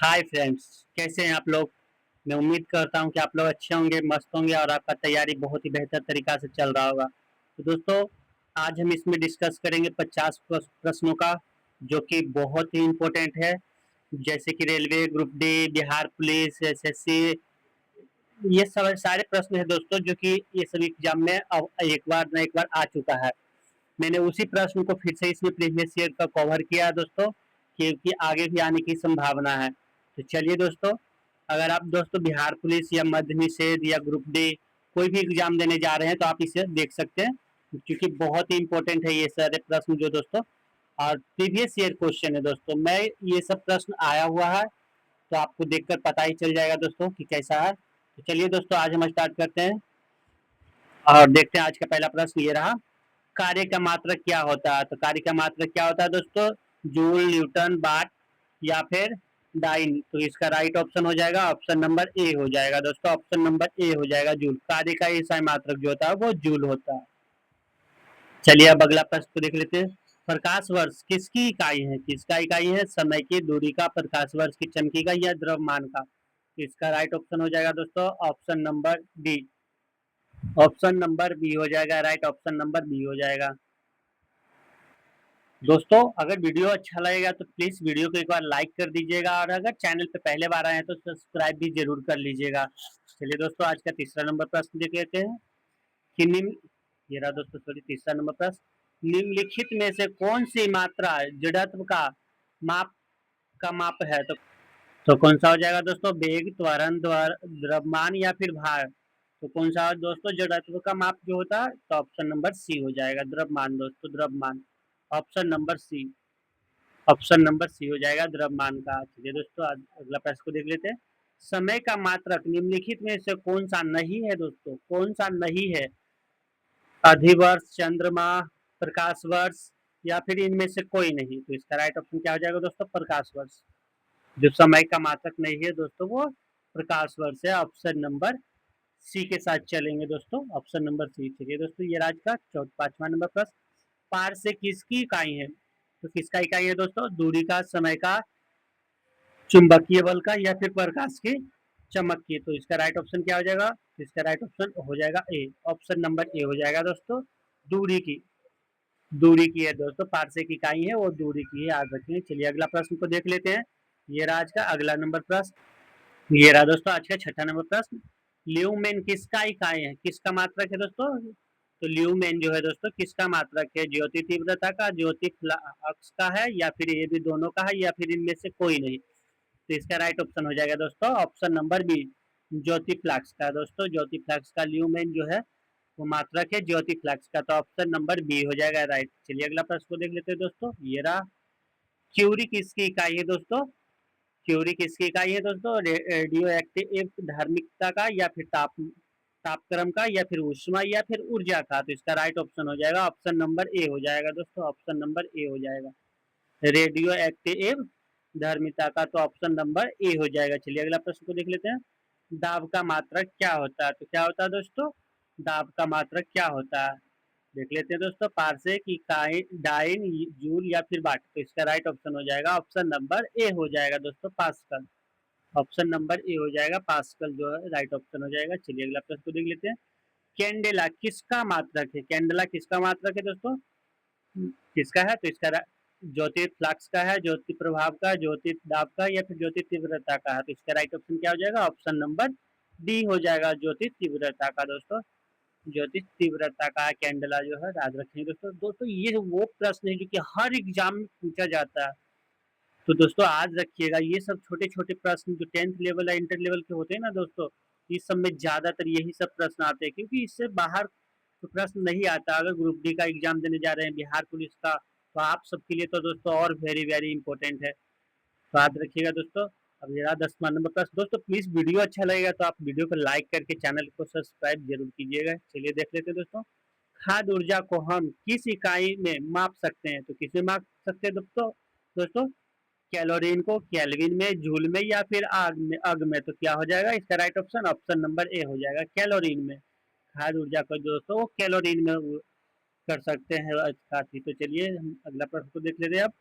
Hi friends, कैसे हैं आप लोग। मैं उम्मीद करता हूं कि आप लोग अच्छे होंगे, मस्त होंगे और आपका तैयारी बहुत ही बेहतर तरीका से चल रहा होगा। तो दोस्तों, आज हम इसमें डिस्कस करेंगे 50 प्रश्नों का, जो कि बहुत ही इम्पोर्टेंट है। जैसे कि railway, group D, Bihar police, SSC, ये सब सारे प्रश्न है दोस्तों, जो कि ये सभी एग्जाम में अब एक बार न एक बार आ चुका है। मैंने उसी प्रश्न को फिर से इसमें प्रीवियस ईयर का कवर किया है दोस्तों, क्योंकि आगे भी आने की संभावना है। तो चलिए दोस्तों, अगर आप दोस्तों बिहार पुलिस या मध्य निषेध या ग्रुप डी कोई भी एग्जाम देने जा रहे हैं तो आप इसे देख सकते हैं, क्योंकि बहुत ही इंपॉर्टेंट है ये सारे प्रश्न जो दोस्तों। और प्रीवियस ईयर क्वेश्चन है दोस्तों, मैं ये सब प्रश्न आया हुआ है, तो आपको देखकर पता ही चल जाएगा दोस्तों कि कैसा है। तो चलिए दोस्तों, आज हम स्टार्ट करते हैं और देखते हैं। आज का पहला प्रश्न ये रहा, कार्य का मात्रक क्या होता है। तो कार्य का मात्रक क्या होता है दोस्तों, जूल, न्यूटन, वाट या फिर डाइन। तो इसका राइट ऑप्शन हो जाएगा ऑप्शन नंबर ए हो जाएगा दोस्तों, ऑप्शन नंबर ए हो जाएगा जूल। कार्य का ऐसा मात्रक जो होता है वो जूल होता है। चलिए अब अगला प्रश्न को देख लेते हैं। प्रकाश वर्ष किसकी इकाई है, किसका इकाई है, समय की, दूरी का, प्रकाश वर्ष की चमकी का या द्रव्यमान का। तो इसका राइट ऑप्शन हो जाएगा दोस्तों option number D, option number B हो जाएगा। राइट ऑप्शन नंबर बी हो जाएगा। दोस्तों, अगर वीडियो अच्छा लगेगा तो प्लीज वीडियो को एक बार लाइक कर दीजिएगा, और अगर चैनल पे पहले बार आए हैं तो सब्सक्राइब भी जरूर कर लीजिएगा। चलिए दोस्तों, आज का तीसरा नंबर प्रश्न देख लेते हैं कि निम्न, ये रहा दोस्तों, सॉरी, तीसरा नंबर प्रश्न। निम्नलिखित में से कौन सी मात्रा जड़त्व का माप माप है। तो कौन सा हो जाएगा दोस्तों, वेग, त्वरण, द्रव्यमान या फिर भार। तो कौन सा दोस्तों जड़त्व का माप जो होता है, तो ऑप्शन नंबर सी हो जाएगा, द्रव्यमान दोस्तों, द्रव्यमान। Option number C, option number C हो जाएगा द्रव्यमान का। चलिए दोस्तों, आज अगला प्रश्न को देख लेते हैं। समय का मात्रक निम्नलिखित में से कौन सा नहीं है दोस्तों, कौन सा नहीं है। अधिवर्ष, चंद्रमा, प्रकाश वर्ष या फिर इनमें से कोई नहीं। तो इसका राइट ऑप्शन क्या हो जाएगा दोस्तों, प्रकाश वर्ष। जो समय का मात्रक नहीं है दोस्तों वो प्रकाश वर्ष है। ऑप्शन नंबर सी के साथ चलेंगे दोस्तों, ऑप्शन नंबर सी। चलिए दोस्तों, ये राज का पांचवा नंबर प्रश्न। पार से किसकी इकाई है। तो किसका इकाई है दोस्तों, दूरी का, समय का, चुंबकीय बल का या फिर प्रकाश की चमक की। तो इसका राइट ऑप्शन क्या हो जाएगा, इसका राइट ऑप्शन हो जाएगा ए, ऑप्शन नंबर ए हो जाएगा दोस्तों, दूरी की। दूरी की है दोस्तों, पारसे की इकाई है वो दूरी की है, याद रखेंगे। चलिए अगला प्रश्न को देख लेते हैं। ये रहा आज का अगला नंबर प्रश्न। ये रहा दोस्तों आज का छठा नंबर प्रश्न। ल्यूमेन किसका इकाई है, किसका मात्रक है दोस्तों। तो ल्यूमेन जो है दोस्तों किसका मात्रक है, ज्योति तीव्रता का, ज्योति अक्ष का है या फिर ये भी दोनों का है या फिर इनमें से कोई नहीं। तो इसका राइट ऑप्शन हो जाएगा दोस्तों ऑप्शन नंबर बी, ज्योति फ्लक्स का दोस्तों, ज्योति फ्लक्स का ल्यूमेन जो है वो मात्रक है ज्योति फ्लक्स का। तो ऑप्शन नंबर बी हो जाएगा राइट। चलिए अगला प्रश्न को देख लेते हैं दोस्तों। ये रहा, क्यूरी किसकी इकाई है दोस्तों, क्यूरी किसकी इकाई है दोस्तों, रेडियो एक्टिव धार्मिकता का या फिर तापक्रम का या फिर ऊष्मा या फिर ऊर्जा का। तो इसका राइट ऑप्शन हो जाएगा ऑप्शन नंबर ए हो जाएगा दोस्तों, ऑप्शन नंबर ए हो जाएगा, रेडियो एक्टिव धर्मिता का। तो ऑप्शन नंबर ए हो जाएगा। चलिए अगला प्रश्न को देख लेते हैं। दाब का मात्रक क्या होता है। तो क्या होता है दोस्तों, दाब का मात्रक क्या होता है, देख लेते हैं दोस्तों। पारसेक, इकाई, डाइन, जूल या फिर वाट। तो इसका राइट ऑप्शन हो जाएगा ऑप्शन नंबर ए हो जाएगा दोस्तों, पास्कल। ऑप्शन नंबर ए हो जाएगा, पास्कल जो है राइट ऑप्शन हो जाएगा। चलिए अगला प्रश्न को देख लेते हैं। कैंडेला किसका मात्रक है, कैंडेला किसका मात्रक है दोस्तों, किसका है। तो इसका ज्योति फ्लक्स का है, ज्योति प्रभाव का, ज्योति दाब का या फिर ज्योति तीव्रता का है। तो इसका राइट ऑप्शन क्या हो जाएगा, ऑप्शन नंबर डी हो जाएगा, ज्योति तीव्रता का दोस्तों, ज्योति तीव्रता का कैंडला जो है, याद रखेंगे दोस्तों। दोस्तों ये वो प्रश्न है जो कि हर एग्जाम में पूछा जाता है। तो दोस्तों आज रखिएगा, ये सब छोटे छोटे प्रश्न जो 10th लेवल या इंटर लेवल के होते हैं ना दोस्तों, इस सब में ज्यादातर यही सब प्रश्न आते हैं, क्योंकि इससे बाहर तो प्रश्न नहीं आता। अगर ग्रुप डी का एग्जाम देने जा रहे हैं, बिहार पुलिस का, तो आप सबके लिए तो दोस्तों और वेरी वेरी इंपॉर्टेंट है। तो याद रखिएगा दोस्तों। अब ये रहा 10वां नंबर प्रश्न। दोस्तों प्लीज वीडियो अच्छा लगेगा तो आप वीडियो को लाइक करके चैनल को सब्सक्राइब जरूर कीजिएगा। चलिए देख लेते हैं दोस्तों। खाद्य ऊर्जा को हम किस इकाई में माप सकते हैं। तो किस में माप सकते हैं दोस्तों, दोस्तों कैलोरीन को, केल्विन में, जूल में या फिर आग में, अग में। तो क्या हो जाएगा इसका right option, option number A हो जाएगा, कैलोरीन में। खाद्य ऊर्जा को दोस्तों वो कैलोरीन में कर सकते हैं काफी। तो चलिए हम अगला प्रश्न को देख लेते हैं अब।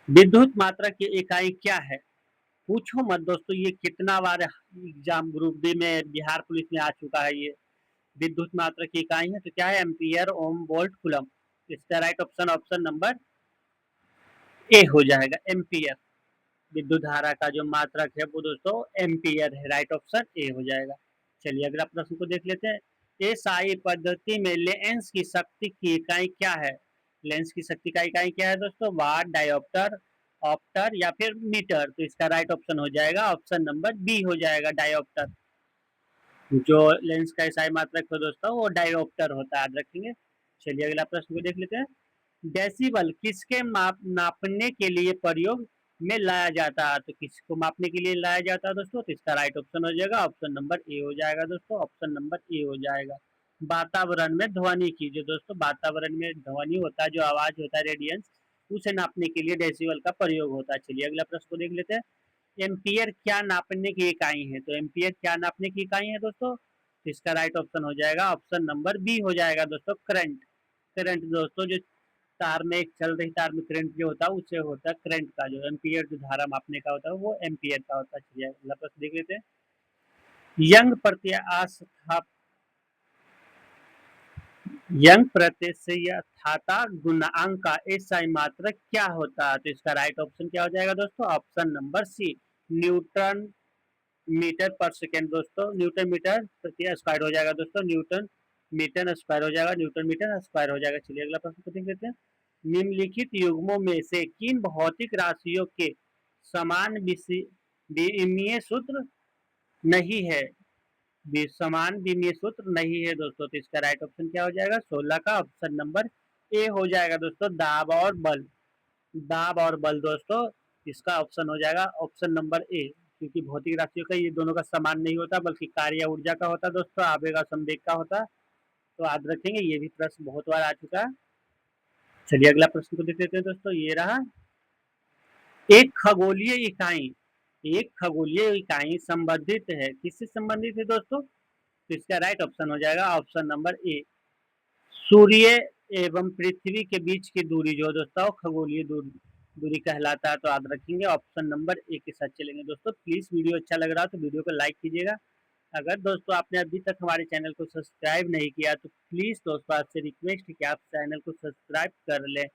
विद्युत मात्रा की इकाई क्या है। पूछो मत दोस्तों, ये कितना बार एग्जाम ग्रुप डी में बिहार पुलिस में आ चुका है। ये विद्युत मात्रा की इकाई है, तो क्या है, एम्पियर, ओम, वोल्ट, कूलम। इसका right option option number A हो जाएगा, एम्पियर। विद्युत धारा का जो मात्रक है वो दोस्तों एम्पियर है, राइट ऑप्शन ए हो जाएगा। चलिए अगला प्रश्न को देख लेते हैं। एसआई पद्धति में लेंस की शक्ति की इकाई क्या है? लेंस की शक्ति का इकाई क्या है दोस्तों? वाट, डायोप्टर, ऑप्टर या फिर मीटर। तो इसका राइट ऑप्शन हो जाएगा ऑप्शन नंबर बी हो जाएगा, डायोप्टर। जो लेंस का एसआई मात्रक है दोस्तों वो डायोप्टर होता है, याद रखेंगे। चलिए अगला प्रश्न को देख लेते हैं। डेसिबल किसके नापने के लिए प्रयोग में लाया जाता है? तो किसको मापने के लिए लाया जाता है दोस्तों? तो इसका राइट ऑप्शन हो जाएगा ऑप्शन नंबर ए हो जाएगा दोस्तों, ऑप्शन नंबर ए हो जाएगा। वातावरण में ध्वनि की, जो दोस्तों वातावरण में ध्वनि होता है, जो आवाज होता है, रेडियंस, उसे नापने के लिए डेसिबल का प्रयोग होता है। चलिए अगला प्रश्न को देख लेते हैं। एम्पियर क्या नापने की इकाई है? तो एम्पियर क्या नापने की इकाई है दोस्तों? तो इसका राइट ऑप्शन हो जाएगा ऑप्शन नंबर बी हो जाएगा दोस्तों, करंट। करंट दोस्तों जो तार में, एक चल रही तार में करंट जो होता है उसे होता है करंट का, जो एम्पियर जो धारा मापने का होता है वो एम्पियर का होता है। चलिए अगला प्रश्न देख लेते हैं। यंग प्रत्यास्थाप यंग प्रत्यास्थता गुणांक का एसआई मात्रक क्या होता है? तो इसका राइट ऑप्शन क्या हो जाएगा दोस्तों? Option number C, newton metre पर सेकेंड दोस्तों। न्यूटन मीटर प्रति स्क्वायर हो जाएगा दोस्तों, न्यूटन मीटर स्क्वायर हो जाएगा, न्यूटन मीटर स्क्वायर हो जाएगा। चलिए अगला प्रश्न को देख लेते हैं। निम्नलिखित युग्मों में से किन भौतिक राशियों के समान विमीय सूत्र नहीं है? समान विमीय सूत्र नहीं है दोस्तों। तो इसका राइट ऑप्शन क्या हो जाएगा? 16 का ऑप्शन नंबर ए हो जाएगा दोस्तों, दाब और बल। दाब और बल दोस्तों, इसका ऑप्शन हो जाएगा ऑप्शन नंबर ए, क्योंकि भौतिक राशियों का ये दोनों का समान नहीं होता, बल्कि कार्य या ऊर्जा का होता दोस्तों, आवेग और संवेग का होता। तो याद रखेंगे, ये भी प्रश्न बहुत बार आ चुका है। चलिए अगला प्रश्न को देख लेते हैं दोस्तों। ये रहा, एक खगोलीय इकाई, एक खगोलीय इकाई संबंधित है, किससे संबंधित है दोस्तों? तो इसका राइट ऑप्शन हो जाएगा ऑप्शन नंबर ए, सूर्य एवं पृथ्वी के बीच की दूरी जो दोस्तों खगोलीय दूरी दूरी कहलाता है। तो याद रखेंगे, ऑप्शन नंबर ए के साथ चलेंगे दोस्तों। प्लीज वीडियो अच्छा लग रहा है तो वीडियो को लाइक कीजिएगा। अगर दोस्तों आपने अभी तक हमारे चैनल को सब्सक्राइब नहीं किया तो प्लीज दोस्तों आपसे रिक्वेस्ट है कि आप चैनल को सब्सक्राइब कर लें।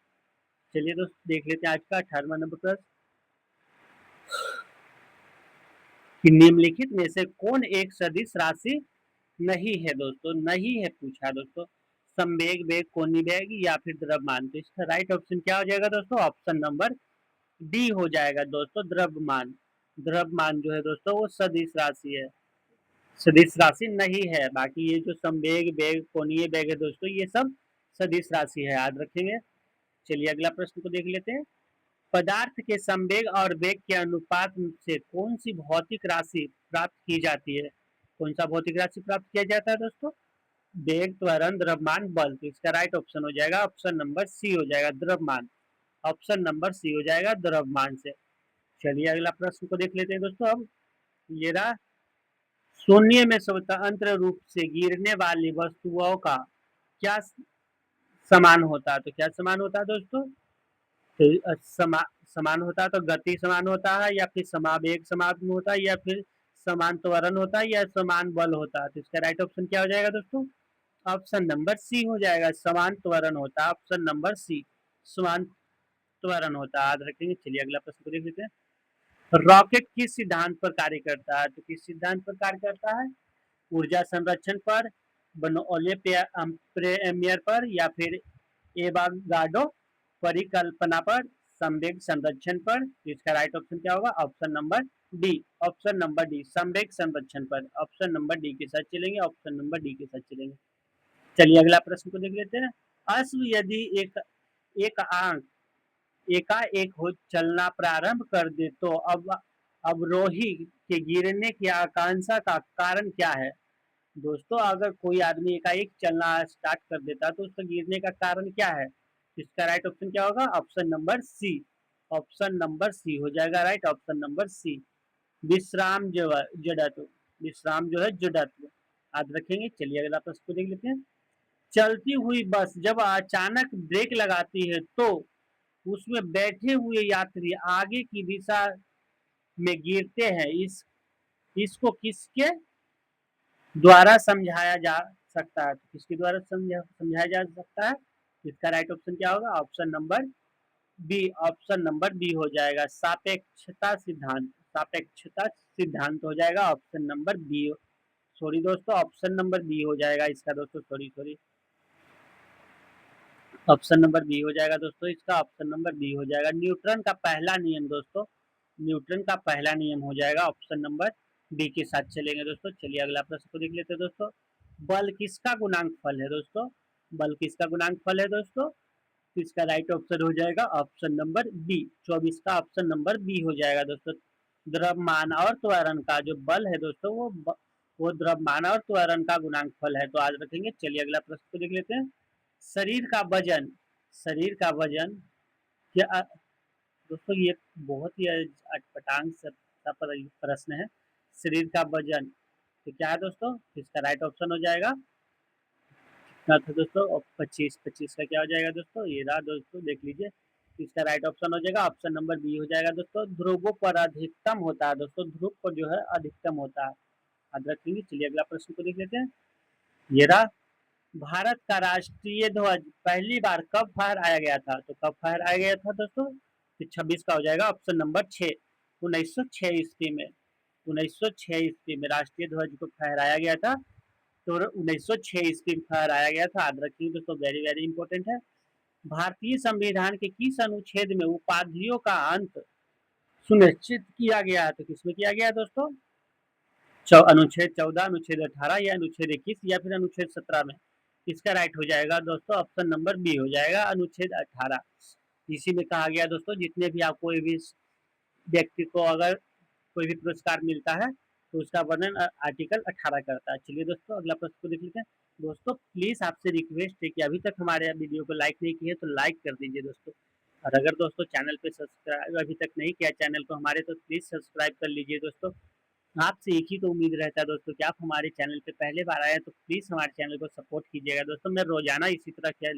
चलिए दोस्तों देख लेते हैं आज का 18वां नंबर प्रश्न, कि निम्नलिखित में से कौन एक सदिश राशि नहीं है दोस्तों? नहीं है पूछा दोस्तों, संवेग, वेग, कोणीय वेग या फिर द्रव्यमान। तो इसका राइट ऑप्शन क्या हो जाएगा दोस्तों? ऑप्शन नंबर डी हो जाएगा दोस्तों, द्रव्यमान। द्रव्यमान जो है दोस्तों वो सदिश राशि है, सदिश राशि नहीं है। बाकी ये जो संवेग, वेग, कोणीय वेग है दोस्तों, ये सब सदिश राशि है, याद रखेंगे। चलिए अगला प्रश्न को देख लेते हैं। पदार्थ के संवेग और वेग के अनुपात से कौन सी भौतिक राशि प्राप्त की जाती है? कौन सा भौतिक राशि प्राप्त किया जाता है दोस्तों? वेग, त्वरण, द्रव्यमान, बल। तो इसका राइट ऑप्शन हो जाएगा ऑप्शन नंबर सी हो जाएगा, द्रव्यमान। ऑप्शन नंबर सी हो जाएगा द्रव्यमान से। चलिए अगला प्रश्न को देख लेते हैं दोस्तों। अब ये रहा, शून्य में स्वतंत्र रूप से गिरने वाली वस्तुओं का क्या समान होता है? तो क्या समान होता है दोस्तों? तो समान होता है तो गति समान होता है, या फिर समावेग समान होता है, या फिर समान त्वरण होता है, या समान बल होता है। तो इसका राइट ऑप्शन क्या हो जाएगा दोस्तों? ऑप्शन नंबर सी हो जाएगा, समान त्वरण होता है। ऑप्शन नंबर सी, समान त्वरण होता है, याद रखेंगे। चलिए अगला प्रश्न को देख लेते हैं। रॉकेट किस सिद्धांत पर कार्य करता है? तो किस सिद्धांत पर कार्य करता है? ऊर्जा संरक्षण पर, बनोलियो प्रेमियर पर, या फिर एवागाडो परिकल्पना पर, संवेग संरक्षण पर। इसका राइट ऑप्शन क्या होगा? Option number D, option number D, संवेग संरक्षण पर। ऑप्शन नंबर डी के साथ चलेंगे, ऑप्शन नंबर डी के साथ चलेंगे। चलिए अगला प्रश्न को देख लेते हैं। अश्व यदि एक एक आंख एकाएक हो चलना प्रारंभ कर दे तो अब अवरोही के गिरने की आकांक्षा का कारण क्या है? दोस्तों अगर कोई आदमी एकाएक चलना स्टार्ट कर देता है तो उसका गिरने का कारण क्या है? इसका राइट ऑप्शन क्या होगा? Option number C, option number C हो जाएगा राइट, ऑप्शन नंबर सी, विश्राम जो है जड़त्व। विश्राम जो है जड़त्व, याद रखेंगे। चलिए अगला प्रश्न को देख लेते हैं। चलती हुई बस जब अचानक ब्रेक लगाती है तो उसमें बैठे हुए यात्री आगे की दिशा में गिरते हैं, इसको किसके द्वारा समझाया जा सकता है? तो किसके द्वारा समझाया जा सकता है? इसका राइट ऑप्शन क्या होगा? Option number B. Option number B हो जाएगा, सापेक्षता सिद्धांत। सापेक्षता सिद्धांत हो जाएगा ऑप्शन नंबर बी। सॉरी दोस्तों, ऑप्शन नंबर बी हो जाएगा इसका दोस्तों, sorry sorry, option number B हो जाएगा दोस्तों इसका, ऑप्शन नंबर बी हो जाएगा। न्यूटन का पहला नियम दोस्तों, न्यूटन का पहला नियम हो जाएगा ऑप्शन नंबर बी के साथ चलेंगे दोस्तों। चलिए अगला प्रश्न को देख लेते हैं दोस्तों। बल किसका गुणांक फल है दोस्तों? बल किसका गुणांक फल है दोस्तों? तो इसका राइट ऑप्शन हो जाएगा ऑप्शन नंबर बी। 24 का ऑप्शन नंबर बी हो जाएगा दोस्तों। द्रव्यमान और त्वरण का जो बल है दोस्तों, वो द्रव्यमान और त्वरण का गुणांक फल है, तो आज रखेंगे। चलिए अगला प्रश्न को देख लेते हैं। शरीर का वजन, शरीर का वजन क्या दोस्तों, ये बहुत ही अटपटांग सा प्रश्न है। शरीर का वजन तो क्या है दोस्तों? इसका राइट ऑप्शन हो जाएगा कितना था दोस्तों? 25। 25 का क्या हो जाएगा दोस्तों? ये रहा दोस्तों, देख लीजिए। इसका राइट ऑप्शन हो जाएगा ऑप्शन नंबर बी हो जाएगा दोस्तों। ध्रुवों पर अधिकतम होता है दोस्तों, ध्रुव पर जो है अधिकतम होता है, याद रखेंगे। चलिए अगला प्रश्न को देख लेते हैं। ये रहा, भारत का राष्ट्रीय ध्वज पहली बार कब फहराया गया था? तो कब फहराया गया था दोस्तों? तो 26 का हो जाएगा ऑप्शन नंबर 6। 1906 ईस्वी में, 1906 ईस्वी में राष्ट्रीय ध्वज को फहराया गया था। तो 1906 ईस्वी में फहराया गया था, याद रखिए दोस्तों, वेरी वेरी इंपॉर्टेंट है। भारतीय संविधान के किस अनुच्छेद में उपाधियों का अंत सुनिश्चित किया गया है? तो किसमें किया गया है दोस्तों? अनुच्छेद 14, अनुच्छेद 18 या अनुच्छेद 21 या फिर अनुच्छेद 17 में? इसका राइट हो जाएगा दोस्तों ऑप्शन नंबर बी हो जाएगा, अनुच्छेद 18। इसी में कहा गया दोस्तों, जितने भी आप कोई भी व्यक्ति को अगर कोई भी पुरस्कार मिलता है तो उसका वर्णन आर्टिकल 18 करता है। चलिए दोस्तों अगला प्रश्न को देख लेते हैं। दोस्तों प्लीज आपसे रिक्वेस्ट है कि अभी तक हमारे वीडियो को लाइक नहीं किए तो लाइक कर दीजिए दोस्तों, और अगर दोस्तों चैनल पे सब्सक्राइब अभी तक नहीं किया चैनल को हमारे, तो प्लीज सब्सक्राइब कर लीजिए दोस्तों। आपसे एक ही तो उम्मीद रहता है दोस्तों कि आप हमारे चैनल पे पहले बार आए तो प्लीज हमारे चैनल को सपोर्ट कीजिएगा दोस्तों। मैं रोजाना इसी तरह के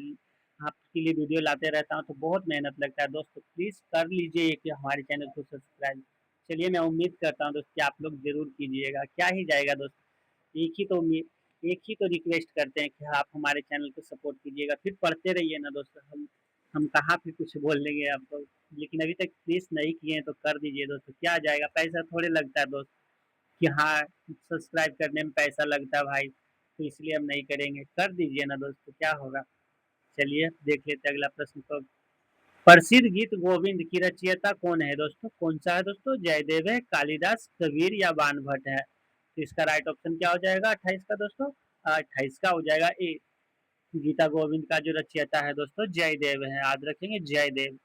आपके लिए वीडियो लाते रहता हूँ, तो बहुत मेहनत लगता है दोस्तों, प्लीज कर लीजिए कि हमारे चैनल को सब्सक्राइब। चलिए मैं उम्मीद करता हूँ दोस्तों कि आप लोग जरूर कीजिएगा, क्या ही जाएगा दोस्तों, एक ही तो उम्मीद, एक ही तो रिक्वेस्ट करते हैं कि आप हमारे चैनल को सपोर्ट कीजिएगा, फिर पढ़ते रहिए ना दोस्तों। हम कहाँ पे कुछ बोल देंगे आपको, लेकिन अभी तक प्लीज नहीं किए हैं तो कर दीजिए दोस्तों, क्या जाएगा, पैसा थोड़े लगता है दोस्त कि हाँ सब्सक्राइब करने में पैसा लगता है भाई, तो इसलिए हम नहीं करेंगे, कर दीजिए ना दोस्तों, क्या होगा। चलिए देख लेते हैं अगला प्रश्न को। प्रसिद्ध गीत गोविंद की रचयिता कौन है दोस्तों? कौन सा है दोस्तों? जयदेव है, कालिदास, कबीर या बाणभट्ट है? तो इसका राइट ऑप्शन क्या हो जाएगा 28 का दोस्तों? 28 का हो जाएगा ए। गीता गोविंद का जो रचयिता है दोस्तों जयदेव है, याद रखेंगे जयदेव,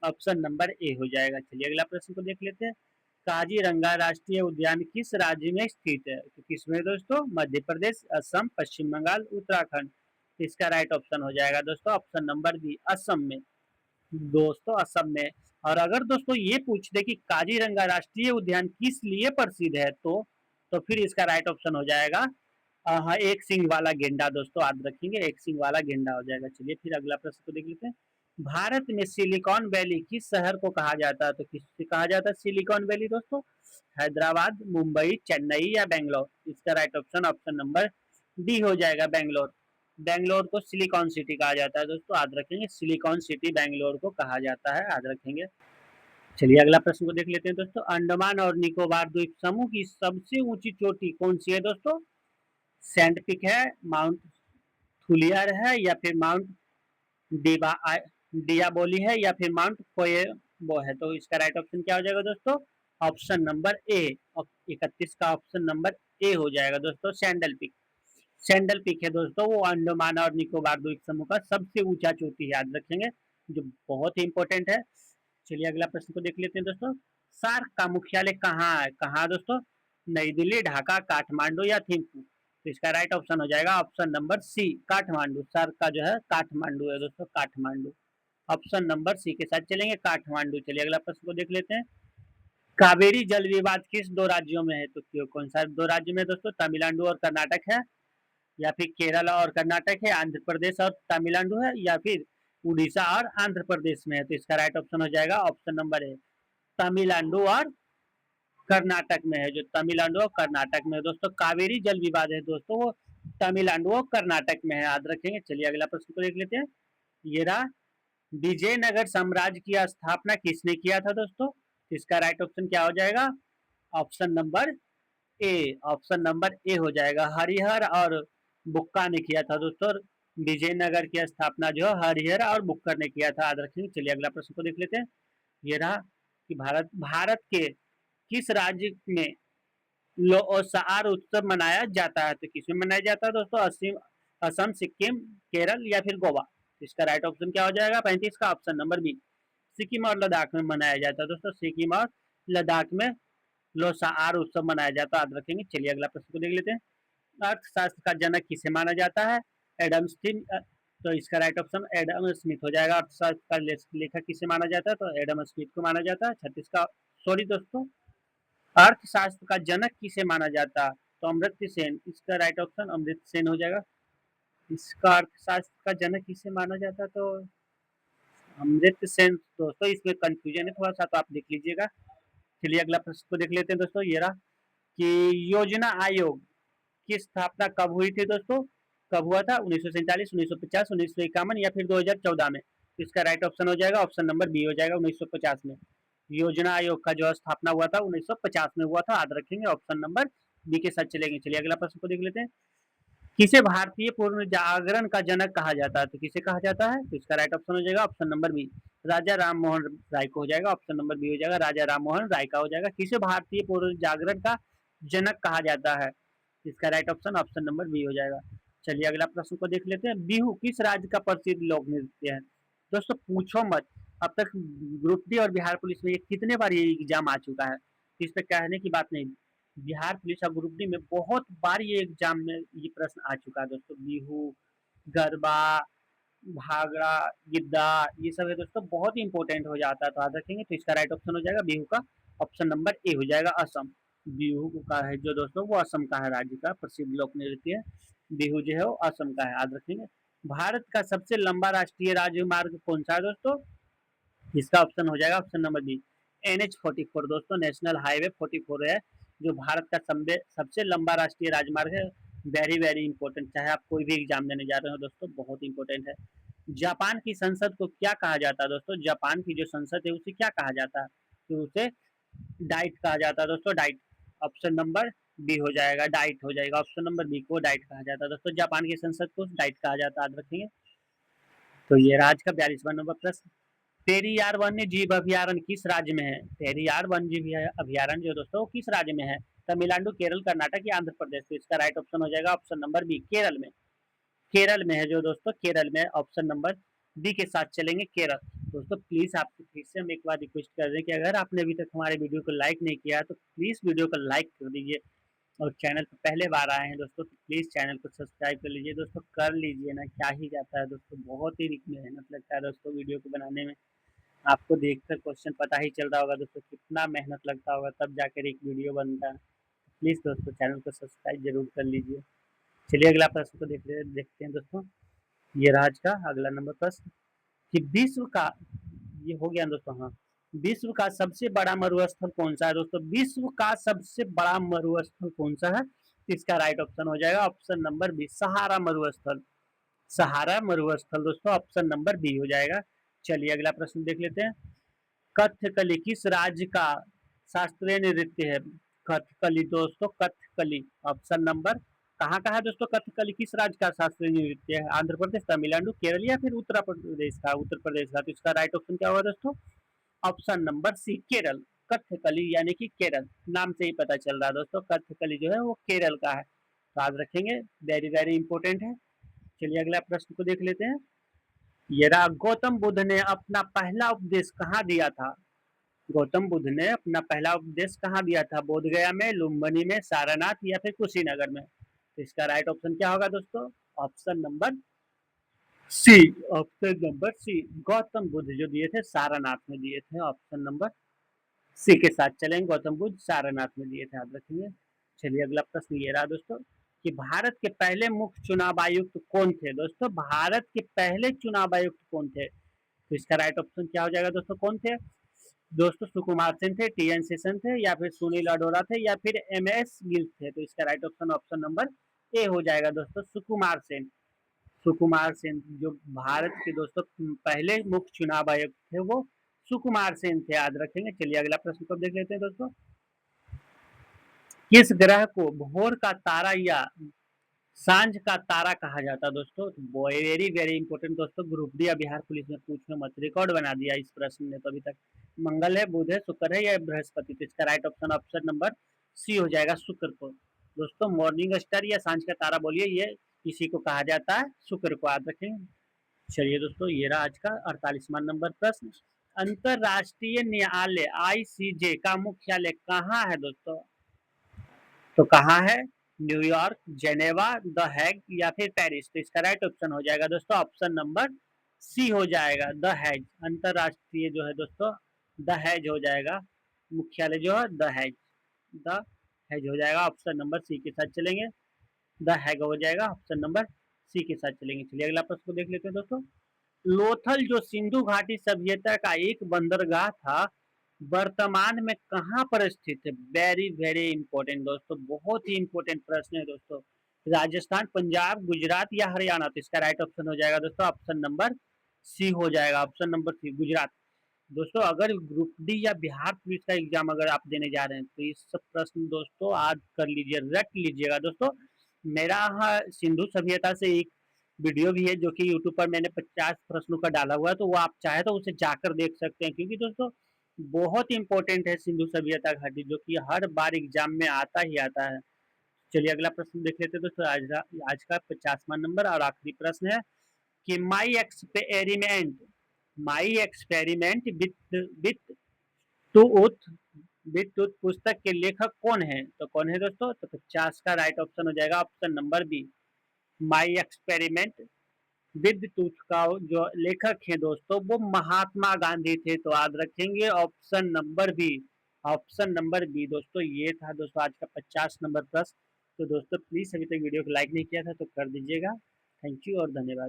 ऑप्शन नंबर ए हो जाएगा। चलिए अगला प्रश्न को देख लेते हैं। काजीरंगा राष्ट्रीय उद्यान किस राज्य में स्थित है? तो किसमें दोस्तों? मध्य प्रदेश, असम, पश्चिम बंगाल, उत्तराखंड। इसका राइट ऑप्शन हो जाएगा दोस्तों ऑप्शन नंबर बी, असम में दोस्तों, असम में। और अगर दोस्तों ये पूछ दे कि काजीरंगा राष्ट्रीय उद्यान किस लिए प्रसिद्ध है, तो फिर इसका राइट ऑप्शन हो जाएगा हाँ, एक सिंह वाला गेंडा दोस्तों, याद रखेंगे, एक सिंह वाला गेंडा हो जाएगा। चलिए फिर अगला प्रश्न को देख लेते हैं। भारत में सिलिकॉन वैली किस शहर को कहा जाता है? तो किससे कहा जाता है सिलिकॉन वैली दोस्तों? हैदराबाद, मुंबई, चेन्नई या बैंगलोर? इसका right option option number D हो जाएगा, बैंगलोर। बैंगलोर को सिलिकॉन सिटी कहा जाता है दोस्तों, याद रखेंगे, सिलिकॉन सिटी बैंगलोर को कहा जाता है, याद रखेंगे। चलिए अगला प्रश्न को देख लेते हैं दोस्तों। अंडमान और निकोबार द्वीप समूह की सबसे ऊंची चोटी कौन सी है दोस्तों? सैंड पिक है, माउंट थुलियर है, या फिर माउंट डिबा डियाबोली है, या फिर माउंट कोयबो है? तो इसका राइट ऑप्शन क्या हो जाएगा दोस्तों? Option number A. 31 का ऑप्शन नंबर ए हो जाएगा दोस्तों, सैंडल पिक। सैंडल पिक है दोस्तों, वो अंडमान और निकोबार द्वीप समूह का सबसे ऊंचा चोटी है, याद रखेंगे, जो बहुत ही इंपॉर्टेंट है। चलिए अगला प्रश्न को देख लेते हैं दोस्तों। सार्क का मुख्यालय कहाँ है? कहाँ दोस्तों? नई दिल्ली, ढाका, काठमांडू या थिम्पू? तो इसका राइट ऑप्शन हो जाएगा option number C, Kathmandu. SAARC का जो है काठमांडू है दोस्तों, काठमांडू। ऑप्शन नंबर सी के साथ चलेंगे, काठमांडू। चलिए अगला प्रश्न को देख लेते हैं। कावेरी जल विवाद किस दो राज्यों में है? तो कौन सा दो राज्य में दोस्तों? तमिलनाडु और कर्नाटक है, या फिर केरला और कर्नाटक है, आंध्र प्रदेश और तमिलनाडु है, या फिर उड़ीसा और आंध्र प्रदेश में है? तो इसका राइट ऑप्शन हो जाएगा ऑप्शन नंबर ए, तमिलनाडु और कर्नाटक में है। जो तमिलनाडु और कर्नाटक में है दोस्तों। कावेरी जल विवाद है दोस्तों, वो तमिलनाडु और कर्नाटक में है, याद रखेंगे। चलिए अगला प्रश्न को देख लेते हैं। ये रहा, विजयनगर साम्राज्य की स्थापना किसने किया था दोस्तों? इसका राइट ऑप्शन क्या हो जाएगा? Option number A. Option number A हो जाएगा। हरिहर और बुक्का ने किया था दोस्तों। विजयनगर की स्थापना जो है हरिहर और बुक्कर ने किया था, याद रखेंगे। चलिए अगला प्रश्न को देख लेते हैं। ये रहा कि भारत भारत के किस राज्य में लोसार उत्सव मनाया जाता है? तो किसमें मनाया जाता है दोस्तों? असम, सिक्किम, केरल या फिर गोवा? इसका राइट ऑप्शन क्या हो जाएगा? 35 का ऑप्शन नंबर बी। सिक्किम और लद्दाख में मनाया जाता है दोस्तों। सिक्किम और लद्दाख में लोसार उत्सव मनाया जाता है, याद रखेंगे। चलिए अगला प्रश्न को देख लेते हैं। अर्थशास्त्र का जनक किसे माना जाता है? Adam Smith. तो इसका राइट ऑप्शन एडम स्मिथ हो जाएगा। अर्थशास्त्र का लेखक किसे माना जाता है? तो एडम स्मिथ को माना जाता है। 36 का, सॉरी दोस्तों, अर्थशास्त्र का जनक किसे माना जाता है? तो अमर्त्य सेन। इसका राइट ऑप्शन अमर्त्य सेन हो जाएगा। इसका अर्थशास्त्र का जनक किसे माना जाता है? तो अमर्त्य सेन दोस्तों। इसमें कंफ्यूजन है थोड़ा सा, तो आप देख लीजिएगा। चलिए अगला प्रश्न को देख लेते हैं दोस्तों। ये रहा कि योजना आयोग की स्थापना कब हुई थी दोस्तों? कब हुआ था? 1947, 1950, 1951 या फिर 2014 में? इसका राइट ऑप्शन हो जाएगा ऑप्शन नंबर बी हो जाएगा, 1950 में। योजना आयोग का जो स्थापना हुआ था 1950 में हुआ था, याद रखेंगे। ऑप्शन नंबर बी के साथ चलेंगे। चलिए अगला प्रश्न को देख लेते हैं। किसे भारतीय पूर्ण जागरण का जनक कहा जाता है? तो किसे कहा जाता है? तो इसका राइट ऑप्शन हो जाएगा ऑप्शन नंबर बी, राजा राम मोहन राय को हो जाएगा। ऑप्शन नंबर बी हो जाएगा, राजा राम मोहन राय का हो जाएगा। किसे भारतीय पूर्ण जागरण का जनक कहा जाता है? इसका right option option number B हो जाएगा। चलिए अगला प्रश्न को देख लेते हैं। बिहू किस राज्य का प्रसिद्ध लोक नृत्य है? दोस्तों पूछो मत, अब तक ग्रुप डी और बिहार पुलिस में ये कितने बार ये एग्जाम आ चुका है, इस पे कहने की बात नहीं। बिहार पुलिस और ग्रुप डी में बहुत बार ये एग्जाम में ये प्रश्न आ चुका है दोस्तों। बिहू, गरबा, भागड़ा, गिद्दा, ये सब है दोस्तों, बहुत ही इंपॉर्टेंट हो जाता है, तो याद रखेंगे। तो इसका राइट ऑप्शन हो जाएगा बिहू का ऑप्शन नंबर ए हो जाएगा, असम। बिहू का है जो दोस्तों, वो असम का है, राज्य का प्रसिद्ध लोक नृत्य है। बिहू जो है वो असम का है, याद रखेंगे। भारत का सबसे लंबा राष्ट्रीय राजमार्ग कौन सा है दोस्तों? इसका ऑप्शन हो जाएगा ऑप्शन नंबर बी, NH44 दोस्तों, नेशनल हाईवे 44 है, जो भारत का सबसे लंबा राष्ट्रीय राजमार्ग है। वेरी वेरी इंपॉर्टेंट, चाहे आप कोई भी एग्जाम देने जा रहे हो दोस्तों, बहुत इंपॉर्टेंट है। जापान की संसद को क्या कहा जाता है दोस्तों? जापान की जो संसद है उसे क्या कहा जाता है? तो उसे डाइट कहा जाता है दोस्तों, डाइट। ऑप्शन नंबर बी हो जाएगा, डाइट हो जाएगा। ऑप्शन नंबर बी को डाइट कहा जाता है दोस्तों, जापान की संसद को डाइट कहा जाता है, याद रखेंगे। तो ये आज का 42वां नंबर प्रश्न। पेरियार वन्य जीव अभ्यारण्य किस राज्य में है? पेरियार वन्य जीव अभ्यारण्य जो दोस्तों किस राज्य में है? तमिलनाडु, केरल, कर्नाटक या आंध्र प्रदेश? तो इसका राइट ऑप्शन हो जाएगा ऑप्शन नंबर बी, केरल में। केरल में है जो दोस्तों, केरल में। ऑप्शन नंबर बी के साथ चलेंगे, केरल। दोस्तों प्लीज आपसे फिर से हम एक बार रिक्वेस्ट कर रहे हैं कि अगर आपने अभी तक हमारे वीडियो को लाइक नहीं किया तो प्लीज वीडियो को लाइक कर दीजिए, और चैनल पर पहले बार आए हैं दोस्तों तो प्लीज चैनल को सब्सक्राइब कर लीजिए दोस्तों, कर लीजिए ना, क्या ही जाता है दोस्तों, बहुत ही मेहनत लगता है दोस्तों वीडियो को बनाने में। आपको देखकर क्वेश्चन पता ही चल रहा होगा दोस्तों कितना मेहनत लगता होगा, तब जाकर एक वीडियो बनता है। प्लीज दोस्तों चैनल को सब्सक्राइब जरूर कर लीजिए। चलिए अगला प्रश्न को देखते हैं दोस्तों। ये राज का अगला नंबर प्रश्न कि विश्व का, ये हो गया दोस्तों, हाँ, विश्व का सबसे बड़ा मरुस्थल कौन सा है दोस्तों? विश्व का सबसे बड़ा मरुस्थल कौन सा है? इसका राइट ऑप्शन हो जाएगा ऑप्शन नंबर बी, सहारा मरुस्थल। सहारा मरुस्थल दोस्तों, ऑप्शन नंबर बी हो जाएगा। चलिए अगला प्रश्न देख लेते हैं। कथकली किस राज्य का शास्त्रीय नृत्य है? कथकली दोस्तों, कथकली ऑप्शन नंबर, कहाँ का है दोस्तों कथकली, किस राज्य का शास्त्रीय नृत्य है? आंध्र प्रदेश, तमिलनाडु, केरल या फिर उत्तर प्रदेश का? उत्तर प्रदेश का। तो इसका राइट ऑप्शन क्या होगा दोस्तों? Option number C, Kerala. Kathakali यानी कि केरल, नाम से ही पता चल रहा है दोस्तों, कथकली जो है वो केरल का है, तो याद रखेंगे, वेरी वेरी इंपॉर्टेंट है। चलिए अगला प्रश्न को देख लेते हैं। ये रहा, गौतम बुद्ध ने अपना पहला उपदेश कहाँ दिया था? गौतम बुद्ध ने अपना पहला उपदेश कहाँ दिया था? बोधगया में, लुम्बिनी में, सारनाथ या फिर कुशीनगर में? तो इसका राइट ऑप्शन क्या होगा दोस्तों? Option number C. Option number C, Gautam Buddha जो दिए थे सारनाथ में दिए थे। ऑप्शन नंबर सी के साथ चलेंगे, गौतम बुद्ध सारनाथ में दिए थे, याद रखेंगे। चलिए अगला प्रश्न ये रहा दोस्तों कि भारत के पहले मुख्य चुनाव आयुक्त कौन थे दोस्तों? भारत के पहले चुनाव आयुक्त कौन थे? तो इसका राइट ऑप्शन क्या हो जाएगा दोस्तों? कौन थे? दोस्तों सुकुमार सेन थे, टी.एन. शेषन थे या फिर सुनील अरोड़ा थे या फिर एम.एस. गिल थे। तो इसका right option option number A हो जाएगा दोस्तों, सुकुमार सेन। सुकुमार सेन जो भारत के दोस्तों पहले मुख्य चुनाव आयुक्त थे, वो सुकुमार सेन थे, याद रखेंगे। चलिए अगला प्रश्न को देख लेते हैं दोस्तों। किस ग्रह को भोर का तारा या सांझ का तारा कहा जाता है दोस्तों? वेरी वेरी इंपॉर्टेंट दोस्तों, ग्रुप डी या बिहार पुलिस में पूछना मत, रिकॉर्ड बना दिया इस प्रश्न ने तो अभी तक। मंगल है, बुध है, शुक्र है या बृहस्पति? तो इसका right option option number C हो जाएगा, शुक्र को। दोस्तों मॉर्निंग स्टार या सांझ का तारा बोलिए, ये इसी को कहा जाता है, शुक्र को, याद रखेंगे। चलिए दोस्तों, ये रहा आज का 48वां नंबर प्रश्न। अंतरराष्ट्रीय न्यायालय आईसीजे का मुख्यालय कहाँ है दोस्तों? तो कहाँ है? न्यूयॉर्क, जेनेवा, द हैग या फिर पेरिस? तो इसका राइट ऑप्शन हो जाएगा दोस्तों ऑप्शन नंबर सी हो जाएगा, द हैग। अंतरराष्ट्रीय जो है दोस्तों द हैज हो जाएगा, मुख्यालय जो है द हैज, द हैज हो जाएगा। ऑप्शन नंबर सी के साथ चलेंगे, द हैग हो जाएगा, ऑप्शन नंबर सी के साथ चलेंगे। चलिए अगला प्रश्न को देख लेते हैं दोस्तों। लोथल जो सिंधु घाटी सभ्यता का एक बंदरगाह था, वर्तमान में कहाँ पर स्थित है? वेरी वेरी इंपॉर्टेंट दोस्तों, बहुत ही इंपॉर्टेंट प्रश्न है दोस्तों। राजस्थान, पंजाब, गुजरात या हरियाणा? तो इसका राइट ऑप्शन हो जाएगा दोस्तों ऑप्शन नंबर सी हो जाएगा, ऑप्शन नंबर सी, गुजरात। दोस्तों अगर ग्रुप डी या बिहार पुलिस का एग्जाम अगर आप देने जा रहे हैं तो इस सब प्रश्न दोस्तों आज कर लीजिए, रट लीजिएगा दोस्तों। मेरा सिंधु सभ्यता से एक वीडियो भी है जो कि यूट्यूब पर मैंने 50 प्रश्नों का डाला हुआ है, तो वो आप चाहे तो उसे जाकर देख सकते हैं, क्योंकि दोस्तों बहुत इंपॉर्टेंट है सिंधु सभ्यता घाटी, जो कि हर बार एग्जाम में आता ही आता है। चलिए अगला प्रश्न देख लेते हैं दोस्तों, आज का 50वां नंबर और आखिरी प्रश्न है कि my experiment with tooth with tooth पुस्तक के लेखक कौन है? तो कौन है दोस्तों? तो 50 का राइट ऑप्शन हो जाएगा option number B, my experiment with टूथ का जो लेखक है दोस्तों वो महात्मा गांधी थे। तो याद रखेंगे option number B, option number B दोस्तों। ये था दोस्तों आज का 50 नंबर प्रश्न। तो दोस्तों प्लीज अभी तक वीडियो को लाइक नहीं किया था तो कर दीजिएगा। थैंक यू और धन्यवाद।